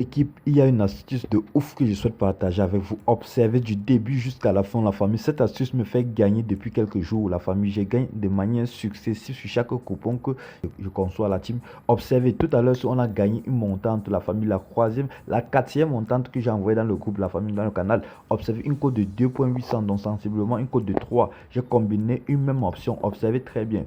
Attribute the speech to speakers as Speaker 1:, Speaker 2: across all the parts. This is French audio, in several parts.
Speaker 1: Équipe, il y a une astuce de ouf que je souhaite partager avec vous. Observez du début jusqu'à la fin la famille. Cette astuce me fait gagner depuis quelques jours la famille. Je gagne de manière successive sur chaque coupon que je conçois à la team. Observez, tout à l'heure, on a gagné une montante, la famille, la troisième, la quatrième montante que j'ai envoyée dans le groupe, la famille, dans le canal. Observez une cote de 2,800, donc sensiblement une cote de 3. J'ai combiné une même option. Observez très bien.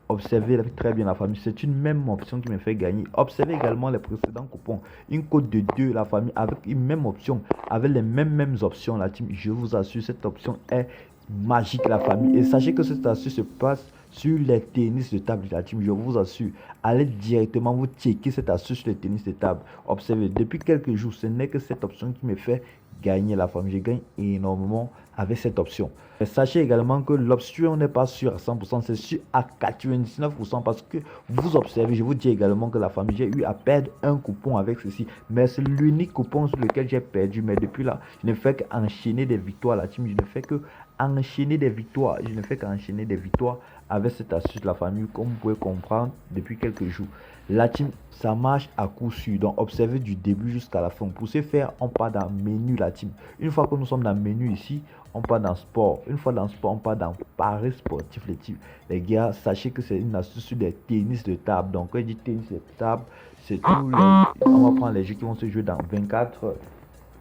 Speaker 1: Observez très bien la famille, c'est une même option qui me fait gagner. Observez également les précédents coupons. Une cote de 2, la famille, avec une même option, avec les mêmes options, la team. Je vous assure, cette option est magique, la famille. Et sachez que cette astuce se passe sur les tennis de table de la team. Je vous assure, allez directement vous checker cette astuce sur les tennis de table. Observez, depuis quelques jours, ce n'est que cette option qui me fait gagner la famille. Je gagne énormément avec cette option. Et sachez également que l'option n'est pas sûre à 100%, c'est sûr à 99% parce que vous observez, je vous dis également que la famille, j'ai eu à perdre un coupon avec ceci, mais c'est l'unique coupon sur lequel j'ai perdu. Mais depuis là, je ne fais qu'enchaîner des victoires, la team, je ne fais que enchaîner des victoires, je ne fais qu'enchaîner des victoires avec cette astuce, la famille, comme vous pouvez comprendre depuis quelques jours. La team, ça marche à coup sûr. Donc, observez du début jusqu'à la fin. Pour ce faire, on part dans menu, la team. Une fois que nous sommes dans menu ici, on part dans sport. Une fois dans sport, on part dans paris sportif, les teams. Les gars, sachez que c'est une astuce sur des tennis de table. Donc, quand je dis tennis de table, c'est tous les... On va prendre les jeux qui vont se jouer dans 24 heures.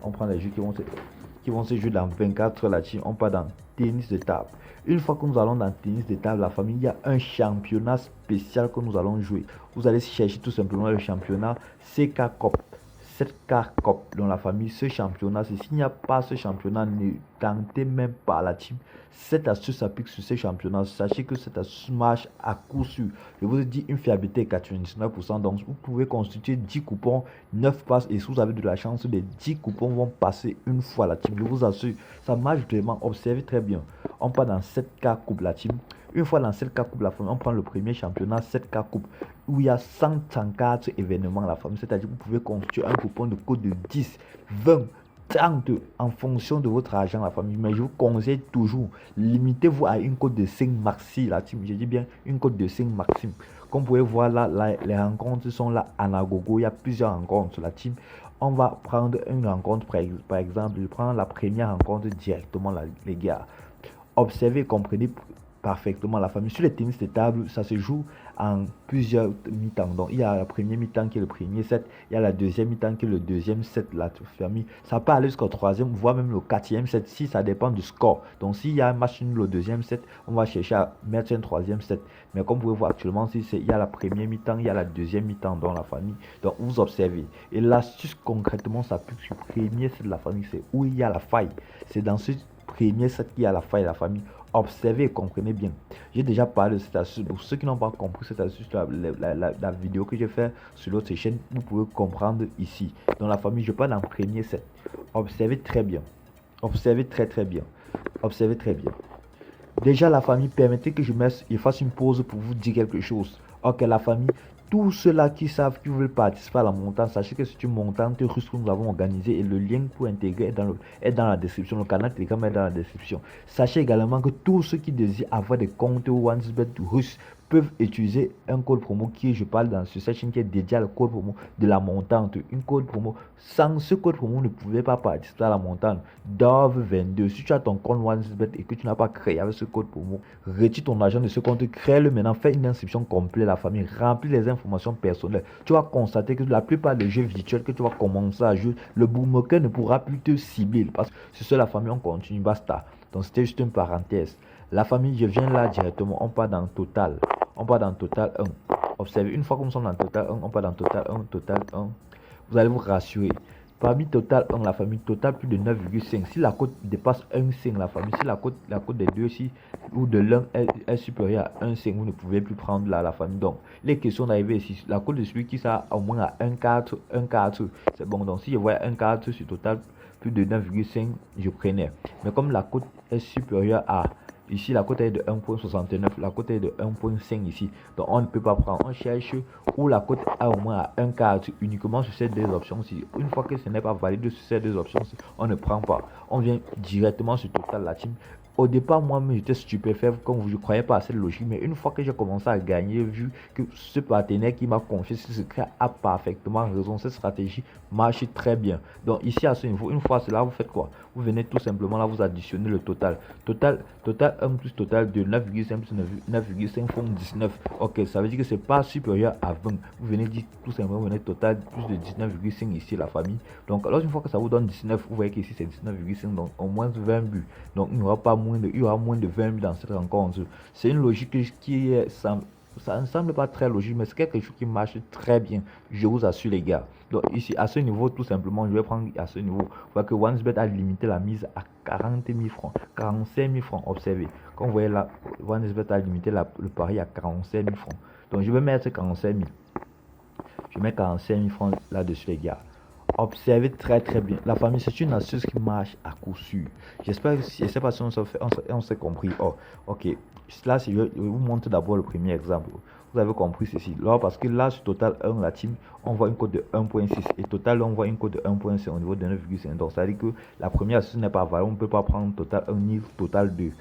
Speaker 1: On prend les jeux qui vont se jouer dans 24 heures, la team. On part dans tennis de table. Une fois que nous allons dans tennis de table, la famille, il y a un championnat spécial que nous allons jouer. Vous allez chercher tout simplement le championnat CK Cup. Cette carte COP dans la famille, ce championnat, s'il n'y a pas ce championnat, ne tentez même pas la team. Cette astuce s'applique sur ce championnat. Sachez que cette astuce marche à coup sûr. Je vous ai dit une fiabilité 99%. Donc, vous pouvez constituer 10 coupons, 9 passes. Et si vous avez de la chance, les 10 coupons vont passer une fois la team. Je vous assure, ça marche vraiment. Observez très bien. On part dans 7K coupe la team. Une fois dans 7K coupe la famille, on prend le premier championnat 7K coupe où il y a 134 événements la famille. C'est-à-dire que vous pouvez construire un coupon de code de 10, 20, 30 en fonction de votre argent la famille. Mais je vous conseille toujours, limitez-vous à une cote de 5 maxi la team. Je dis bien une cote de 5 maxi. Comme vous pouvez voir là, les rencontres sont là en agogo. Il y a plusieurs rencontres sur la team. On va prendre une rencontre par exemple. Je prends la première rencontre directement là, les gars. Observez, comprenez parfaitement la famille. Sur les tennis de table, ça se joue en plusieurs mi-temps. Donc, il y a la première mi-temps qui est le premier set, il y a la deuxième mi-temps qui est le deuxième set, la famille. Ça peut aller jusqu'au troisième, voire même le quatrième set, si ça dépend du score. Donc, s'il y a un match nul au deuxième set, on va chercher à mettre un troisième set. Mais comme vous pouvez voir actuellement, il y a la première mi-temps, il y a la deuxième mi-temps dans la famille. Donc, vous observez. Et l'astuce, concrètement, ça peut sur le premier set de la famille, c'est où il y a la faille. C'est dans ce premier set qu'il y a la faille, la famille. Observez et comprenez bien. J'ai déjà parlé de cette astuce. Pour ceux qui n'ont pas compris cette astuce, la vidéo que j'ai fait sur l'autre chaîne, vous pouvez comprendre ici. Dans la famille, je parle dans le premier set. Observez très bien. Observez très bien. Observez très bien. Déjà, la famille, permettez que je fasse une pause pour vous dire quelque chose. Ok, la famille, tous ceux-là qui savent qu'ils veulent participer à la montante, sachez que c'est une montante russe que nous avons organisée et le lien pour intégrer est dans la description. Le canal Telegram est dans la description. Sachez également que tous ceux qui désirent avoir des comptes OneXBet russe peuvent utiliser un code promo qui, je parle dans cette chaîne qui est dédié au code promo de la montante. Une code promo. Sans ce code promo, vous ne pouvez pas participer à la montante. DOV22. Si tu as ton compte OneXBet et que tu n'as pas créé avec ce code promo, retire ton argent de ce compte, crée-le maintenant, fais une inscription complète la famille, remplis les informations personnelles. Tu vas constater que la plupart des jeux virtuels que tu vas commencer à jouer, le bookmaker ne pourra plus te cibler parce que c'est ça la famille, on continue, basta. Donc c'était juste une parenthèse. La famille, je viens là directement, on part dans Total. On part dans Total 1. Observez, une fois que nous sommes dans Total 1, on part dans Total 1, Total 1. Vous allez vous rassurer. Parmi Total 1, la famille, Total plus de 9,5. Si la cote dépasse 1,5, la famille, si la cote des deux ici, ou de l'un est supérieure à 1,5, vous ne pouvez plus prendre la famille. Donc, les questions d'arriver ici, la cote de celui qui sera au moins à 1,4, 1,4, c'est bon. Donc, si je vois 1,4 sur Total plus de 9,5, je prenais. Mais comme la cote est supérieure à ici, la cote est de 1,69, la cote est de 1,5 ici. Donc, on ne peut pas prendre. On cherche où la cote a au moins à 1,4 uniquement sur ces deux options-ci. Une fois que ce n'est pas validé sur ces deux options-ci, on ne prend pas. On vient directement sur Total la team. Au départ, moi-même, j'étais stupéfait, comme je ne croyais pas à cette logique. Mais une fois que j'ai commencé à gagner, vu que ce partenaire qui m'a confié ce secret a parfaitement raison, cette stratégie marche très bien. Donc ici, à ce niveau, une fois cela, vous faites quoi? Vous venez tout simplement là, vous additionnez le total. Total 1 plus total de 9,5 plus 9,5 font 19. Ok, ça veut dire que c'est pas supérieur à 20. Vous venez dire tout simplement, vous venez total plus de 19,5 ici, la famille. Donc, alors une fois que ça vous donne 19, vous voyez qu'ici c'est 19,5, donc au moins 20 buts. Donc, il n'y aura pas moins de, il y aura moins de 20 buts dans cette rencontre. C'est une logique qui est, ça ne semble pas très logique, mais c'est quelque chose qui marche très bien. Je vous assure, les gars. Donc, ici, à ce niveau, tout simplement, je vais prendre à ce niveau. Vous voyez que OneXBet a limité la mise à 40 000 francs, 45 000 francs. Observez. Comme vous voyez là, OneXBet a limité le pari à 45 000 francs. Donc, je vais mettre 45 000. Je mets 45 000 francs là-dessus, les gars. Observez très bien. La famille, c'est une astuce qui marche à coup sûr. J'espère que je sais pas si on s'est compris. Oh, ok. Là, je vous montre d'abord le premier exemple. Vous avez compris ceci. Là, parce que là, sur Total 1, la team, on voit une cote de 1.6. Et Total, on voit une cote de 1.5 au niveau de 9,5. Donc, ça veut dire que la première astuce n'est pas valable. On ne peut pas prendre Total 1 ni Total 2.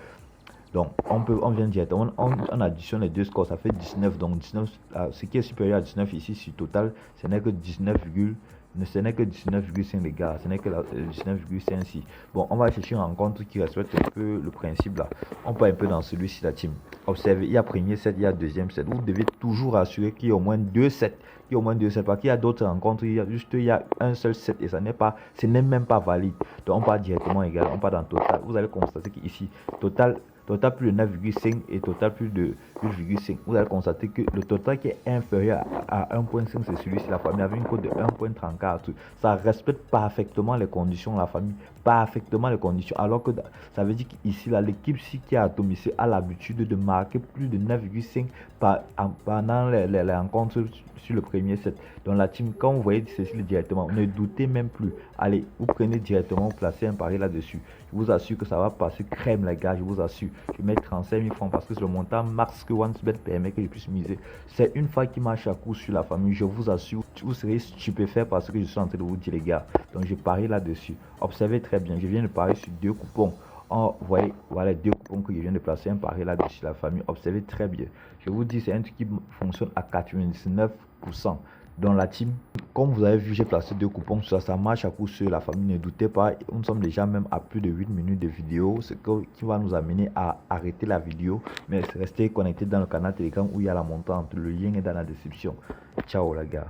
Speaker 1: Donc, on vient directement, on additionne les deux scores, ça fait 19. Donc, 19, ce qui est supérieur à 19 ici, sur Total, ce n'est que 19,5 les gars, ce n'est que 19,5 ici. Bon, on va chercher une rencontre qui respecte un peu le principe là. On part un peu dans celui-ci, la team. Observez, il y a premier set, il y a deuxième set. Vous devez toujours assurer qu'il y a au moins 2 sets. Il y a au moins 2 sets, parce qu'il y a d'autres rencontres, il y a un seul set et ce n'est même pas valide. Donc, on part directement égal, on part dans Total. Vous allez constater qu'ici, Total plus de 9,5 et total plus de 8,5. Vous allez constater que le total qui est inférieur à 1.5, c'est celui-ci, la famille, avec une cote de 1.34. Ça respecte parfaitement les conditions, la famille, parfaitement les conditions. Alors que ça veut dire qu'ici, l'équipe qui a atomisé a l'habitude de marquer plus de 9,5 pendant les rencontres sur le premier set. Donc la team, quand vous voyez ceci directement, ne doutez même plus. Allez, vous prenez directement, vous placez un pari là-dessus. Je vous assure que ça va passer crème, les gars, je vous assure. Je mets 35 000 francs parce que c'est le montant max que OneXBet permet que je puisse miser. C'est une fois qui marche à coup sur la famille, je vous assure, vous serez stupéfait parce que je suis en train de vous dire, les gars. Donc je parie là-dessus. Observez très bien, je viens de parier sur 2 coupons. Vous voyez, voilà 2 coupons que je viens de placer, un pari là-dessus, la famille. Observez très bien. Je vous dis, c'est un truc qui fonctionne à 99%. Dans la team, comme vous avez vu, j'ai placé 2 coupons sur ça, ça marche à coup sûr, la famille, ne doutez pas. Nous sommes déjà même à plus de 8 minutes de vidéo, ce qui va nous amener à arrêter la vidéo, mais restez connectés dans le canal Telegram où il y a la montante, le lien est dans la description. Ciao les gars.